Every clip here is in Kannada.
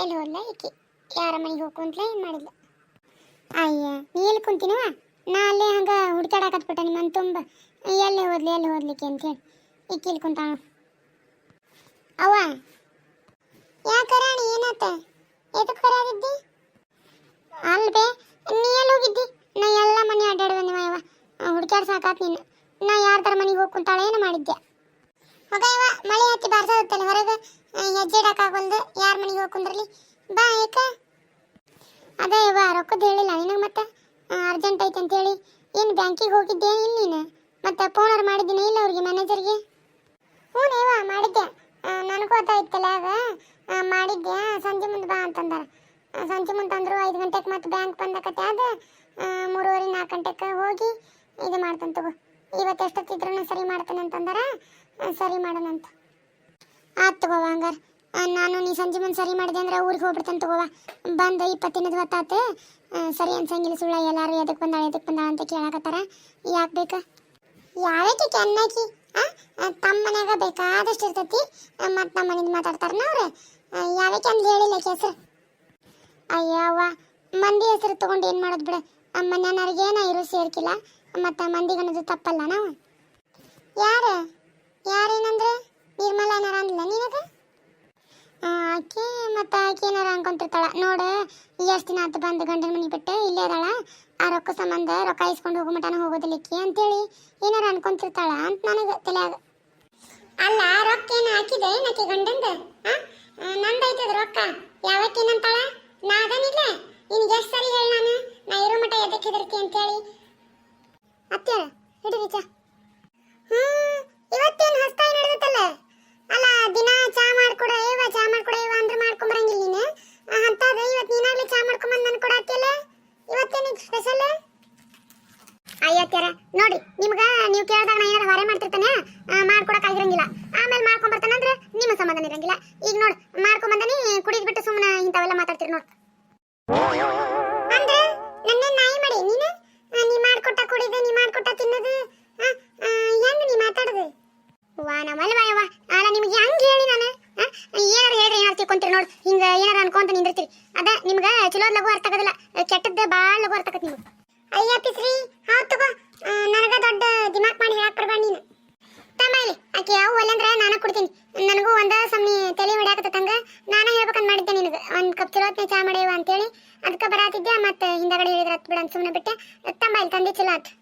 ಎಲ್ಲಿ ಹೋದ್ಲ ಈಕಿ ಯಾರ ಮನೆಗೆ ಹೋಗಿ ಕುಂತ್ಲ ಏನು ಮಾಡಿಲ್ಲ. ಅಯ್ಯ ನೀ ಎಲ್ಲಿ ಕುಂತೀನವ? ನಾ ಅಲ್ಲೇ ಹಂಗೆ ಹುಡ್ಕಾಡಕತ್ಬಿಟ್ಟ ನಿಮ್ಮ ತುಂಬ ಎಲ್ಲಿ ಹೋದ್ಲಿಕ್ಕೆ ಅಂತೇಳಿ ಈಕಿ ಇಲ್ಲಿ ಕುಂತಾಳ. ಅವ್ವ ಯಾಕೆ ರಾಣಿ ಏನಾತ? ಎದಕ್ಕೆ ಕರಾಗಿದ್ದಿ? ಅಲ್ಬೇ ನೀ ಎಲ್ಲಿ ಹೋಗಿದ್ದಿ? ನಾ ಎಲ್ಲ ಮನೆ ಅಡ್ಡಾಡಿ ಬಂದಿವ ಯವ್ವ, ಹುಡ್ಕ್ಯಾಡ್ ಸಾಕಾತ್ ನೀನು. ನಾ ಯಾರ್ದಾರ ಮನೆಗೆ ಹೋಗಿ ಕುಂತಾಳೆ ಏನು ಮಾಡಿದ್ದೆ? ಮಗ ಇವ ಮಳೆ ಹತ್ತಿ ಬಾರ್ಸೋದತ್ತಲ್ಲ ಹೊರಗೆ, ಹೆಜ್ಜೆ ಇಡಕ್ಕಾಗಲ್ದು, ಯಾರ ಮನೆಗೆ ಹೋಗಿ ಕುಂದ್ರಲಿ ಬಾ. ಏಕ ಅದೇ ಇವ ರೊಕ್ಕದ್ದು ಹೇಳಿಲ್ಲ ನಿನಗೆ? ಮತ್ತೆ ಅರ್ಜೆಂಟ್ ಐತೆ ಅಂತೇಳಿ ಏನು ಬ್ಯಾಂಕಿಗೆ ಹೋಗಿದ್ದೆ ಇಲ್ಲ ನೀನು? ಮತ್ತೆ ಫೋನರ್ ಮಾಡಿದ್ದೀನಿ ಇಲ್ಲ ಅವ್ರಿಗೆ ಮ್ಯಾನೇಜರ್ಗೆ? ಹ್ಞೂ ಇವ ಮಾಡಿದ್ದೆ, ನನಗೂ ಗೊತ್ತಾಯ್ತಲ್ಲ ಆಗ ಮಾಡಿದ್ದೆ. ಸಂಜೆ ಮುಂದೆ ಬಾ ಅಂತಂದಾರ. ಸಂಜೆ ಮುಂದೆ ಅಂದರು 5 ಗಂಟೆಗೆ ಮತ್ತೆ ಬ್ಯಾಂಕ್ ಬಂದಕತ್ತೆ. ಅದು 3:30-4 ಗಂಟೆಗೆ ಹೋಗಿ ಇದು ಮಾಡ್ತಾನೆ ತಗೋ. ಇವತ್ತು ಎಷ್ಟೊತ್ತಿದ್ರೂ ಸರಿ ಮಾಡ್ತಾನೆ ಅಂತಂದಾರ. ಸರಿ ಮಾಡೋಣಂತ. ಆಯ್ತು ತಗೋವ ಹಂಗಾರೆ. ನಾನು ನೀ ಸಂಜೆ ಮುಂದೆ ಸರಿ ಮಾಡಿದೆ ಅಂದ್ರೆ ಊರಿಗೆ ಹೋಗ್ಬಿಡ್ತಾನೆ ತಗೋವ. ಬಂದು 20 ದಿನದ ಹೊತ್ತಾತು. ಸರಿ ಅನ್ಸಂಗಿಲ್ಲ ಸುಳ್ಳ ಎಲ್ಲರೂ ಎದಕ್ಕೆ ಬಂದಾಳ ಅಂತ ಕೇಳಕತ್ತಾರ. ಯಾಕೆ ಬೇಕಾ? ಯಾವಕ್ಕೆ ಕೆನ್ನಾಕಿ ತಮ್ಮ ಮನ್ಯಾಗ ಬೇಕಾದಷ್ಟು ಇರ್ತೈತಿ. ಮತ್ತು ನಮ್ಮ ಮನೇದು ಮಾತಾಡ್ತಾರನ ಅವ್ರು. ಯಾವಕ್ಕೆ ಅಂದ್ ಹೇಳಿಲ್ಲ ಹೆಸರು. ಅಯ್ಯವ್ವ ಮಂದಿ ಹೆಸರು ತೊಗೊಂಡು ಏನು ಮಾಡೋದು ಬಿಡ. ಮನೆಯವ್ರಿಗೇನ ಇರೋ ಸೇರ್ಕಿಲ್ಲ. ಮತ್ತು ಮಂದಿಗನ್ನೋದು ತಪ್ಪಲ್ಲ ನಾವು. ಯಾರೇನಂದ್ರೆ ನಿರ್ಮಲ ಏನಾರ ಅಂದ್ಲ ನಿನಗೆ? ಆಕೆ ಮತ್ತು ಆಕೆ ಏನಾರ ಅನ್ಕೊಂತಿರ್ತಾಳ ನೋಡು. ಎಷ್ಟು ದಿನ ಆತು ಬಂದು ಗಂಡನ ಮನೆ ಬಿಟ್ಟು ಇಲ್ಲೇ ಅದಾಳ. ಆ ರೊಕ್ಕ ಸಂಬಂಧ ರೊಕ್ಕ ಇಸ್ಕೊಂಡು ಹೋಗೋ ಮಟನ ಹೋಗೋದಿಲ್ಲಕ್ಕಿ ಅಂತೇಳಿ ಏನಾರ ಅನ್ಕೊಂತಿರ್ತಾಳ ಅಂತ ನನಗೆ ತಲೆಯಾಗ. ಅಲ್ಲ ರೊಕ್ಕ ಏನು ಹಾಕಿದೆ ಏನಕ್ಕೆ ಗಂಡಂದ? ನಂದೈತದ ರೊಕ್ಕ. ಯಾವಕ್ಕೇನಂತಾಳ? ನಾ ಅದನಿಲ್ಲ ನಿನ್ಗೆ ಎಷ್ಟು ಸರಿ ಹೇಳಿ ನಾ ಇರೋ ಮಟ ಎದಕ್ಕೆ ಹೆದರ್ತಿ ಅಂತೇಳಿ. ಅತ್ತೆ ಹಿಡಿರಿ ಚಾ. ಇವತ್ತೇನು ಹೊಸ್ತಾಗಿ ನಡೆದತ್ತಲ್ಲ? ಅಲ್ಲ ದಿನ ಚಾ ಮಾಡ್ಕೊಡ ಏವ ಚಾ ಮಾಡ್ಕೊಡ ಏವ ಅಂದ್ರೆ ಮಾಡ್ಕೊಂಬರಂಗಿಲ್ಲ ನೀನು. ಅಂತದ ಇವತ್ತು ನೀನಾಗ್ಲಿ ಚಾ ಮಾಡ್ಕೊಂಬಂದು ನನ್ ಕೊಡತ್ತಿಲ್ಲ. ಇವತ್ತೇನು ಸ್ಪೆಷಲ್? ಅಯ್ಯತ್ಯಾರ ನೋಡಿ, ನಿಮ್ಗೆ ನೀವು ಕೇಳಿದಾಗ ನಾ ಏನಾರ ಹೊರೆ ಮಾಡ್ತಿರ್ತಾನೆ ಮಾಡ್ಕೊಡಕ್ಕಾಗಿರಂಗಿಲ್ಲ. ಆಮೇಲೆ ಮಾಡ್ಕೊಂಬರ್ತಾನೆ ಅಂದ್ರೆ ನಿಮ್ಮ ಸಮಾಧಾನ ಇರಂಗಿಲ್ಲ. ಈಗ ನೋಡಿ ಮಾಡ್ಕೊಂಬಂದನಿ ಕುಡಿದ್ ಬಿಟ್ಟು ಸುಮ್ಮನೆ ಇಂಥವೆಲ್ಲ ಮಾತಾಡ್ತೀರಿ ನೋಡಿ. ಅಂದ್ರೆ ನನ್ನ ನಾಯಿ ಮಾಡಿ ನೀನು? ನೀ ಮಾಡ್ಕೊಟ್ಟ ಕುಡಿದು ನೀ ಮಾಡ್ಕೊಟ್ಟ ತಿನ್ನೋದು ಹೆಂಗ್ ನೀ ಮಾತಾಡೋದು? ವಾ ನಮ್ಮಲ್ವಯವ್ವ. ಅಲ್ಲ ನಿಮ್ಗೆ ಹೆಂಗೆ ಹೇಳಿ ನಾನು? ಏನಾರು ಹೇಳ್ರಿ ಏನಾರು ತಿಳ್ಕೊಂತೀರಿ ನೋಡಿ. ಹಿಂಗೆ ಏನಾರು ಅನ್ಕೊಂತ ನಿಂದಿರ್ತೀರಿ. ಅದ ನಿಮ್ಗೆ ಚಲೋದ್ ಲಘು ಅರ್ಥ ಆಗೋದಿಲ್ಲ, ಕೆಟ್ಟದ್ದು ಭಾಳ ಲಘು ಅರ್ಥ ಆಗತ್ತೆ ನಿಮ್ಗೆ. ಅಯ್ಯ ಪಿಸ್ರಿ ಹೌದು ತಗೋ. ನನಗ ದೊಡ್ಡ ದಿಮಾಕ್ ಮಾಡಿ ಹೇಳಕ್ ಬರ್ಬೇಡ ನೀನು. ತಮ್ಮ ಇಲ್ಲಿ ಆಕೆ ಯಾವ ಒಲ್ಲಂದ್ರೆ ನಾನು ಕೊಡ್ತೀನಿ. ನನಗೂ ಒಂದ ಸಮನಿ ತಲೆ ಹೊಡ್ಯಾಕತ್ತಂಗ ನಾನು ಹೇಳ್ಬೇಕಂತ ಮಾಡಿದ್ದೆ ನಿನಗೆ. ಒಂದು ಕಪ್ ಚಲೋತ್ನೆ ಚಾ ಮಾಡ್ಯವ ಅಂತೇಳಿ ಅದಕ್ಕೆ ಬರಾತಿದ್ದೆ. ಮತ್ತೆ ಹಿಂದಗಡೆ ಹೇಳಿದ್ರೆ ಹತ್ತು ಬಿಡ ಅಂತ ಸುಮ್ಮನೆ ಬಿಟ್ಟೆ. ತಮ್ಮ ಇಲ್ಲಿ ತಂದೆ ಚಲೋ ಆತು.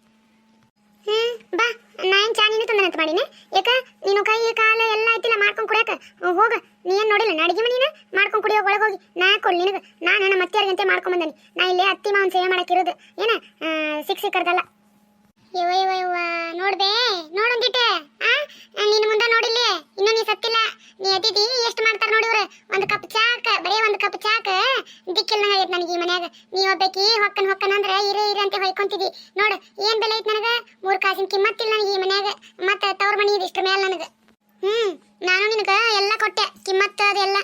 ಬಾ ನಾ ಏನು ಚಾ ನೀನು ತಂದನಂತ ಮಾಡೀನಿ. ಯಾಕ ನೀನು ಕೈ ಕಾಲು ಎಲ್ಲ ಐತಿಲ್ಲ ಮಾಡ್ಕೊಂಡು ಕುಡಿಯಾಕ ಹೋಗ. ನೀ ಏನು ನೋಡಿಲ್ಲ ನಾ ಅಡಿಗೆ ಮನೀನ ಮಾಡ್ಕೊಂಡು ಕುಡಿಯೋ ಒಳಗೆ ಹೋಗಿ ನಾ ಕೊಡ್ಲಿ ನಿನಗೆ. ನಾನು ನಮ್ಮ ಅತ್ತಿಯರ್ಗಂತೆ ಮಾಡ್ಕೊಂಬಂದನಿ. ನಾ ಇಲ್ಲಿ ಅತ್ತಿ ಮಾವನ ಸೇವೆ ಮಾಡಕ್ಕಿರೋದು ಏನ ಸಿಕ್ಕರ್ದಲ್ಲ. ಯವ್ವ ನೋಡ್ಬೇ ನೋಡೊಂದಿಟ್ಟೆ. ನೀನು ಮುಂದೆ ನೋಡಿಲ್ಲಿ ಇನ್ನು ನೀ ಸತ್ತಿಲ್ಲ. ನೀ ಅದಿದಿ ಎಷ್ಟು ಮಾಡ್ತಾರ ನೋಡಿ ಇವ್ರು. ಒಂದು ಕಪ್ ಚಾಕ ಬರೀ ಒಂದು ಕಪ್ ಚಾಕ ದಿಕ್ಕಿಲ್ಲ ಆಗೈತೆ ನನಗೆ ಈ ಮನ್ಯಾಗ. ನೀ ಒಬ್ಬಾಕಿ ಹೊಕ್ಕನ್ ಅಂದ್ರೆ ಇರೇ ಅಂತ ಹೊಯ್ಕೊಂತಿದ್ದಿ ನೋಡು. ಏನ್ ಬೆಲೆ ಐತೆ ನನಗೆ? 3 ಕಾಸಿನ ಕಿಮ್ಮತ್ತಿಲ್ಲ ನನಗೆ ಈ ಮನ್ಯಾಗ. ಮತ್ತೆ ತವ್ರ ಮನಿ ಇದು ಇಷ್ಟ ಮೇಲೆ ನನಗೆ. ನಾನು ನಿನಗೆ ಎಲ್ಲ ಕೊಟ್ಟೆ ಕಿಮ್ಮತ್ತು ಅದೆಲ್ಲ.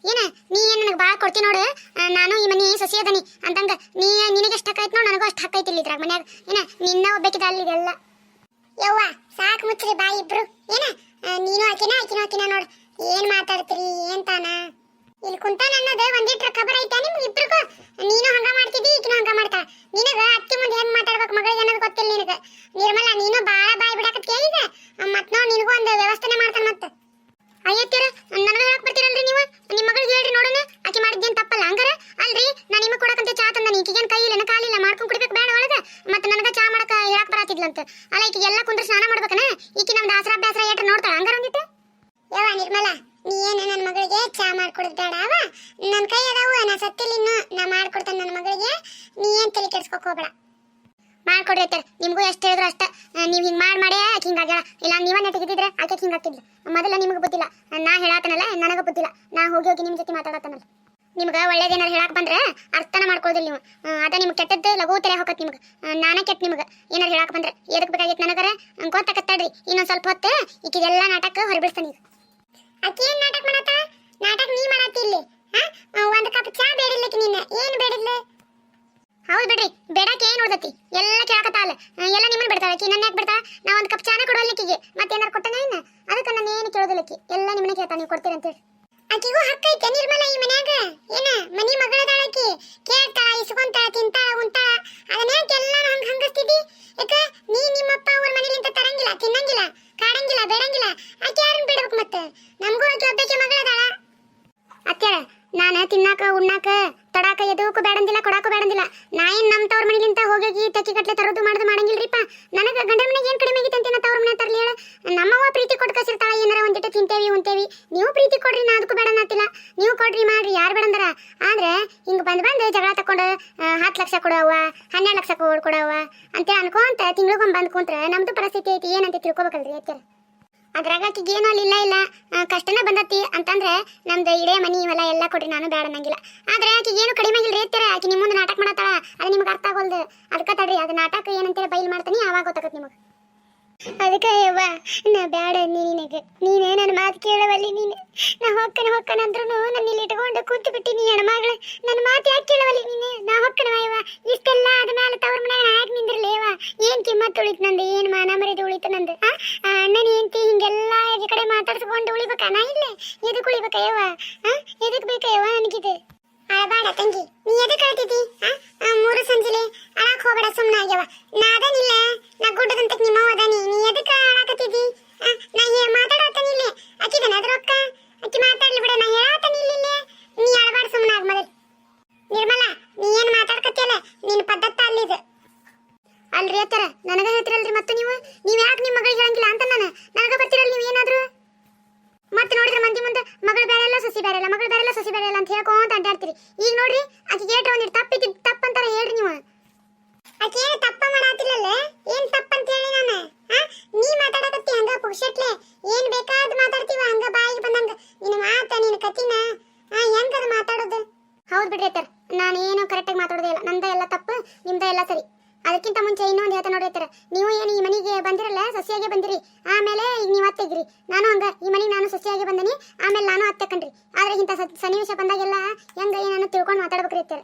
ಏನ ನೀ ಏನು ನನಗೆ ಭಾಳ ಕೊಡ್ತೀನಿ ನೋಡು. ನಾನು ಈ ಮನೆ ಸೊಸಿ ಅದನಿ ಅಂತಂಗ ನಿನಗೆ ಎಷ್ಟು ಹಕ್ಕೈತೆ ನೋಡು, ನನಗೂ ಅಷ್ಟು ಹಕ್ಕೈತಿಲ್ಲ ಇದ್ರಾಗ ಮನ್ಯಾಗ. ಏನ ನಿನ್ನ ಒಬ್ಬಾಕಿದ ಅಲ್ಲಿದೆಲ್ಲ. ಯವ್ವ ಸಾಕು ಮುಚ್ಚ್ರಿ ಬಾಯಿ ಇಬ್ರು. ಏನ ನೀನು ಆಕಿನ ನೋಡು. ಏನ್ ಮಾತಾಡ್ತೀರಿ ಏನ್ ತಾನ? ಇಲ್ಲಿ ಕುಂತಾನ ಅನ್ನೋದು ಒಂದಿಟ್ರ ಖಬರ್ ಐತಾ ನಿಮ್ಗೆ ಇಬ್ರಿಗೂ? ನೀನು ಹಂಗ ಮಾಡ್ತಿದ್ದಿ ಈಕಿನ ಹಂಗ ಮಾಡ್ತಾಳ. ನಿನಗ ಅತ್ತಿ ಮುಂದೆ ಹೆಂಗ್ ಮಾತಾಡ್ಬೇಕು ಮಗಳಿಗೆ ಅನ್ನೋದು ಗೊತ್ತಿಲ್ಲ ನಿನಗ. ನಿರ್ಮಲ ನೀನು ಬಾಳ ಬಾಯಿ ಬಿಡಾಕತ್ ಕೇಳಿದ. ಮತ್ ನೋಡ್ ನಿನಗೂ ಒಂದು ವ್ಯವಸ್ಥೆನೆ ಮಾಡ್ತಾನ. ಮತ್ತೆ ಅಯ್ಯತ್ತೀರ ನನಗೆ ಹೇಳಕ್ ಬರ್ತೀರಲ್ರಿ ನೀವು? ನಿಮ್ಮ ಮಗಳಿಗೆ ಹೇಳ್ರಿ ನೋಡೋಣ ಆಕಿ ಮಾಡಿದ್ದೇನು ತಪ್ಪಲ್ಲ. ಹಂಗಾರ ಅಲ್ರಿ ನಾನು ನಿಮಗೆ ಕೊಡಕಂತ ಚಾ ತಂದ ಈಕಿಗೇನು ಕೈ ಇಲ್ಲ ಕಾಲಿಲ್ಲ ಮಾಡ್ಕೊಂಡು ಕುಡಿಬೇಕು ಬೇಡ ಒಳಗೆ. ಮತ್ತೆ ನನಗೆ ಚಾ ಮಾಡಕ ಹೇಳಕ್ ಬರಾತಿದ್ಲಂತ. ಅಲ್ಲ ಈಕಿಗೆಲ್ಲ ಕುಂದ್ರ ಸ್ನಾನ ಮಾಡ್ಬೇಕನ? ಈಕಿ ನಮ್ದು ಆಸರ ಏಟ್ರ ನೋಡ್ತಾಳ ಹಂಗಾರ ಒಂದಿಟ್ಟು. ಯವ್ವ ನಿರ್ಮಲ ನೀ ಏನು ನನ್ನ ಮಗಳಿಗೆ ಚಾ ಮಾಡ್ಕೊಡೋದು ಬೇಡ. ಅವ ನನ್ನ ಕೈ ಅದಾವು, ನಾ ಸತ್ತಿಲ್ಲ ಇನ್ನು. ನಾ ಮಾಡ್ಕೊಡ್ತೇನೆ ನನ್ನ ಮಗಳಿಗೆ. ನೀ ಏನು ತಲೆ ಕೆಡ್ಸ್ಕೊಕ್ ಹೋಗ್ಬೇಡ. ಮಾಡ್ಕೊಡ್ರಿ ಐತೆ ನಿಮಗೂ ಎಷ್ಟು ಹೇಳಿದ್ರು ಅಷ್ಟ. ನೀವು ಹಿಂಗೆ ಮಾಡೇ ಆಕೆ ಹಿಂಗಾಗ್ಯಾಳ. ಇಲ್ಲ ನೀವನ್ನೇ ತೆಗೆದಿದ್ರೆ ಆಕೆ ಹಿಂಗಾಗ್ತಿದ್ಲು. ಮೊದಲ ನಿಮ್ಗೆ ಗೊತ್ತಿಲ್ಲ, ನಾ ಹೇಳಾತನಲ್ಲ ನನಗೆ ಗೊತ್ತಿಲ್ಲ. ನಾ ಹೋಗಿ ನಿಮ್ಮ ಜೊತೆ ಮಾತಾಡತ್ತನಲ್ಲ. ನಿಮ್ಗೆ ಒಳ್ಳೇದೇನಾರು ಹೇಳಕ್ ಬಂದ್ರೆ ಅರ್ಥನ ಮಾಡ್ಕೊಳ್ದಿಲ್ಲ ನೀವು. ಅದ ನಿಮ್ಗೆ ಕೆಟ್ಟದ್ದು ಲಘು ತಲೆ ಹೋಗತ್ತೆ ನಿಮ್ಗೆ. ನಾನೇ ಕೆಟ್ಟ ನಿಮ್ಗೆ ಏನಾರು ಹೇಳಕ್ ಬಂದ್ರೆ. ಎದಕ್ಕೆ ಬೇಕಾಗಿತ್ತು ನನಗರ ಗೊತ್ತಾಕತ್ತಾಡ್ರಿ. ಇನ್ನೊಂದು ಸ್ವಲ್ಪ ಹೊತ್ತು ಈಕಿದೆಲ್ಲ ನಾಟಕ ಹೊರಬಿಡಿಸ್ತಾನೆ ಈಗ. ಆಕಿ ಏನು ನಾಟಕ ಮಾಡತ್ತ? ನಾಟಕ ನೀ ಮಾಡತ್ತಿ ಇಲ್ಲಿ. ಒಂದು ಕಪ್ ಚಾ ಬೇಡಿಲ್ಲಕ್ಕೆ ನೀನು ಏನು ಬೇಡಿದ್ಲು? ಹೌದು ಬಿಡ್ರಿ, ಬೇಡಕ್ಕೆ ಏನು ಉಳ್ದತಿ ಎಲ್ಲ ಕೇಳಕತ್ತಾಳ. ಎಲ್ಲ ನಿಮ್ಮನ್ನ ಬಿಡ್ತಾಳೆ ಆಕಿ, ನನ್ನ ಯಾಕೆ ಬಿಡ್ತಾ? ನಾ ಒಂದು ಕಪ್ ಚಾನ ಕೊಡೋಲಿಕ್ಕಿಗೆ ಮತ್ತೇನಾರು ಕೊಟ್ಟನ ಇನ್ನ? ಅದಕ್ಕೆ ನಾನು ಏನು ಕೇಳೋದಿಲ್ಲಕ್ಕಿ, ಎಲ್ಲ ನಿಮ್ಮನ್ನ ಕೇಳ್ತಾ ನೀವು ಕೊಡ್ತೀರಿ ಅಂತೇಳಿ. ಆಕಿಗೂ ಹಕ್ಕ ಐತೆ ನಿರ್ಮಲ ಈ ಮನ್ಯಾಗ. ಏನ ಮನಿ ಮಗಳದಾಳ ಆಕಿ, ಕೇಳ್ತಾಳ ಇಸ್ಕೊಂತಾಳ ತಿಂತಾಳ ಉಂತಾಳ. ಅದನ್ನ ಯಾಕೆ ಎಲ್ಲಾನು ಹಂಗ ಹಂಗಸ್ತಿದಿ? ಯಾಕ ನೀ ನಿಮ್ಮಪ್ಪ ಅವ್ರ ಮನೆಲಿಂದ ತರಂಗಿಲ್ಲ, ತಿನ್ನಂಗಿಲ್ಲ, ಕಾಡಂಗಿಲ್ಲ, ಬೇಡಂಗಿಲ್ಲ. ಆಕಿ ಯಾರನ್ನ ಬಿಡ್ಬೇಕು ಮತ್ತೆ? ನಮಗೂ ಆಕಿ ಒಬ್ಬಾಕಿ ಮಗಳದಾಳ. ಅತ್ಯಾರ ನಾನು ತಿನ್ನಾಕ ಉಣ್ಣಾಕ ತಡಾಕ ಎದಕ್ಕೂ ಬೇಡಂದಿಲ್ಲ, ಕೊಡಾಕ ಬೇಡಂದಿಲ್ಲ. ನಾ ಏನ್ ನಮ್ಮ ತವ್ರ ಮನೆಲಿಂತ ಹೋಗಿ ತೆಕ್ಕಿ ಕಟ್ಲೆ ತರೋದು ಮಾಡೋದು ಮಾಡಂಗಿಲ್ರಿಪ್ಪ. ನನಗ ಗಂಡನ ಮನೆಗೆ ಏನ್ ಕಡಿಮೆ ಆಗೈತೆ ಅಂತ ತವ್ರ ಮನೆ ತರ್ಲಿ ಹೇಳ. ನಮ್ಮವ್ವ ಪ್ರೀತಿ ಕೊಟ್ಟು ಕಸಿರ್ತಾಳ, ಏನಾರ ಒಂದಿಟ್ಟು ತಿಂತೇವಿ ಉಂತೇವಿ. ನೀವು ಪ್ರೀತಿ ಕೊಡ್ರಿ, ನಾ ಅದಕ್ಕೂ ಬೇಡ ಅನ್ನತ್ತಿಲ್ಲ. ನೀವು ಕೊಡ್ರಿ ಮಾಡ್ರಿ, ಯಾರು ಬೇಡಂದಾರ. ಆದ್ರೆ ಹಿಂಗ ಬಂದ್ ಜಗಳ ತಕೊಂಡು 10 ಲಕ್ಷ ಕೊಡವ್ವ, 12 ಲಕ್ಷ ಕೊಡವ್ವ ಅಂತೇಳಿ ಅನ್ಕೊಂತ ತಿಂಗಳಿಗೊಮ್ಮೆ ಬಂದ್ ಕುಂತ್ರ ನಮ್ದು ಪರಿಸ್ಥಿತಿ ಐತಿ ಏನಂತ ತಿಳ್ಕೊಬೇಕಲ್ರಿ ಅತ್ಯಾರ. ಅದ್ರಾಗ ಆಕಿಗೆ ಏನೋ ಇಲ್ಲ ಇಲ್ಲ ಕಷ್ಟನ ಬಂದತಿ ಅಂತಂದ್ರೆ ನಮ್ದು ಇಡೇ ಮನಿ ಇವೆಲ್ಲ ಎಲ್ಲ ಕೊಡ್ರಿ, ನಾನು ಬೇಡ ಅನ್ನಂಗಿಲ್ಲ. ಆದ್ರೆ ಆಕಿಗೆ ಏನು ಕಡಿಮೆ ಆಗಿಲ್ರಿ ಅತ್ಯಾರ. ಆಕಿ ನಿಮ್ಮ ಮುಂದೆ ನಾಟಕ ಮಾಡತ್ತಾಳ, ಅದು ನಿಮ್ಗೆ ಅರ್ಥ ಆಗೋಲ್ದು. ಅದಕ್ಕೆ ತಡ್ರಿ, ಅದು ನಾಟಕ ಏನಂತೇಳಿ ಬೈಲ್ ಮಾಡ್ತಾನೆ, ಆವಾಗ ಗೊತ್ತಾಗತ್ತೆ ನಿಮಗೆ. ಅದಕ್ಕೆ ಯವ್ವ ನಾ ಬ್ಯಾಡ ನಿನಗೆ, ನೀನೇ ನನ್ನ ಮಾತು ಕೇಳವಲ್ಲಿ. ನೀನು ನಾ ಹೊಕ್ಕನಂದ್ರೂ ನನ್ನ ಇಲ್ಲಿ ಇಟ್ಕೊಂಡು ಕೂತು ಬಿಟ್ಟಿನಿ ಹೆಣ್ಮಗಳು. ನನ್ನ ಮಾತು ಯಾಕೆ ಕೇಳವಲ್ಲಿ ನೀನು? ನಾ ಹೊಕ್ಕನವ ಇಷ್ಟೆಲ್ಲ ಆದ್ಮೇಲೆ ತವ್ರ ಮನ್ಯಾಗ ಯಾಕೆ ನಿಂದಿರ್ಲೇವ? ಏನ್ ಕಿಮ್ಮತ್ ಉಳಿತು ನಂದು, ಏನ್ ಮಾನ ಮರ್ಯಾದೆ ಉಳಿತು ನಂದು? ಅಣ್ಣನ ಹೆಂಡತಿ ಹಿಂಗೆಲ್ಲ ಈ ಕಡೆ ಮಾತಾಡ್ಸ್ಕೊಂಡು ಉಳಿಬೇಕ? ನಾ ಇಲ್ಲೇ ಎದಕ್ಕೆ ಉಳಿಬೇಕ ಯವ್ವ? ಎದಕ್ಕೆ ಬೇಕ ಯವ್ವ ನನಗಿದು? ಅಳಬೇಡ ತಂಗಿ, ನೀ ಎದಕ್ಕೆ ಅಳ್ತಿದ್ದಿ? ಮೂರು ಸಂಜೆಲೆ ಅಳಕ್ ಹೋಗಬೇಡ, ಸುಮ್ಮನೆ ಆಗ್ಯವ. ನಾ ಅದನಿಲ್ಲ, ನಾ ಗುಡ್ಡದಂತ ನಿಮ್ಮವ ಅದಾನಿ. ನೀ ಎದಕ್ಕೆ ಅಳಕತ್ತಿದ್ದಿ? ನಾ ಮಾತಾಡತ್ತಾನಿಲ್ಲ, ಆಕಿದನ ಅದ್ರ ರೊಕ್ಕ ಆಕಿ ಮಾತಾಡ್ಲಿ ಬಿಡ. ನಾ ಹೇಳತ್ತಾನಿಲ್ಲ, ನೀ ಅಳಬೇಡ, ಸುಮ್ಮನೆ ಆಗ ಮೊದಲು. ನಿರ್ಮಲಾ, ನೀ ಏನ್ ಮಾತಾಡ್ಕತ್ತಿಯಲ್ಲ, ನಿನ್ನ ಪದ್ಧತ ಅಲ್ಲಿದು ಅಲ್ರಿ ಅತ್ತರ. ನನಗ ಹೇಳ್ತಿರಲ್ರಿ ಮತ್ತೆ ನೀವು ಯಾಕೆ ನಿಮ್ಮ ಮಗಳಿಗೆ ಹೇಳಂಗಿಲ್ಲ ಅಂತ ನನಗ ಬರ್ತಿರಲ್ಲ ನೀವು ಏನಾದ್ರು. ಮತ್ತೆ ನೋಡಿದ್ರೆ ಮಂದಿ ಮುಂದೆ ಮಗಳು ಬೇರೆಲ್ಲ ಸೊಸಿ ಬೇರೆಲ್ಲ, ಮಗಳು ಬೇರೆಲ್ಲ ಸೊಸಿ ಬೇರೆಲ್ಲ ಅಂತ ಹೇಳ್ಕೊಂತ ಅಡ್ಡಾಡ್ತೀರಿ. ಈಗ ನೋಡ್ರಿ ಆಕಿ ಏಟ್ರ ಒಂದಿಟ್ಟು ತಪ್ಪಿದ್ದು ತಪ್ಪಂತಾರ ಹೇಳ್ರಿ ನೀವು. ಆಕಿ ಏನು ತಪ್ಪ ಮಾಡಾತಿಲ್ಲಲ್ಲ, ಏನ್ ತಪ್ಪಂತ ಹೇಳಿ ನಾನು? ನೀ ಮಾತಾಡಕತ್ತಿ ಹಂಗ ಪುಕ್ಷಟ್ಲೆ, ಏನ್ ಬೇಕಾದ್ ಮಾತಾಡ್ತೀವ ಹಂಗ ಬಾಯಿಗೆ ಬಂದಂಗ. ನಿನ್ನ ಮಾತ ನಿನ್ನ ಕತಿನ ಹೆಂಗದ ಮಾತಾಡೋದು? ಹೌದು ಬಿಡ್ರಿ ಅತ್ತರ, ನಾನು ಏನು ಕರೆಕ್ಟಾಗಿ ಮಾತಾಡೋದೇ ಇಲ್ಲ. ನಂದ ಎಲ್ಲ ತಪ್ಪು, ನಿಮ್ದ ಎಲ್ಲ ಸರಿ. ಅದಕ್ಕಿಂತ ಮುಂಚೆ ಇನ್ನೊಂದು ಹೇಳ್ತಾ ನೋಡಿ ಅತ್ತರ, ನೀವು ಏನು ಈ ಮನೆಗೆ ಬಂದಿರಲ್ಲ ಸೊಸೆಯಾಗೆ ಬಂದಿರಿ, ಆಮೇಲೆ ಈಗ ನೀವು ಅತ್ತೆಗ್ರಿ. ನಾನು ಹಂಗ ಈ ಮನೆಗೆ ನಾನು ಸೊಸೆಯಾಗಿ ಬಂದನಿ, ಆಮೇಲೆ ನಾನು ಅತ್ತೆ ಕಣ್ರಿ. ಆದ್ರೆ ಇಂಥ ಸನ್ನಿವೇಶ ಬಂದಾಗೆಲ್ಲ ಹೆಂಗ ಏನನ್ನು ತಿಳ್ಕೊಂಡು ಮಾತಾಡ್ಬೇಕ್ರಿ ಅತ್ತರ.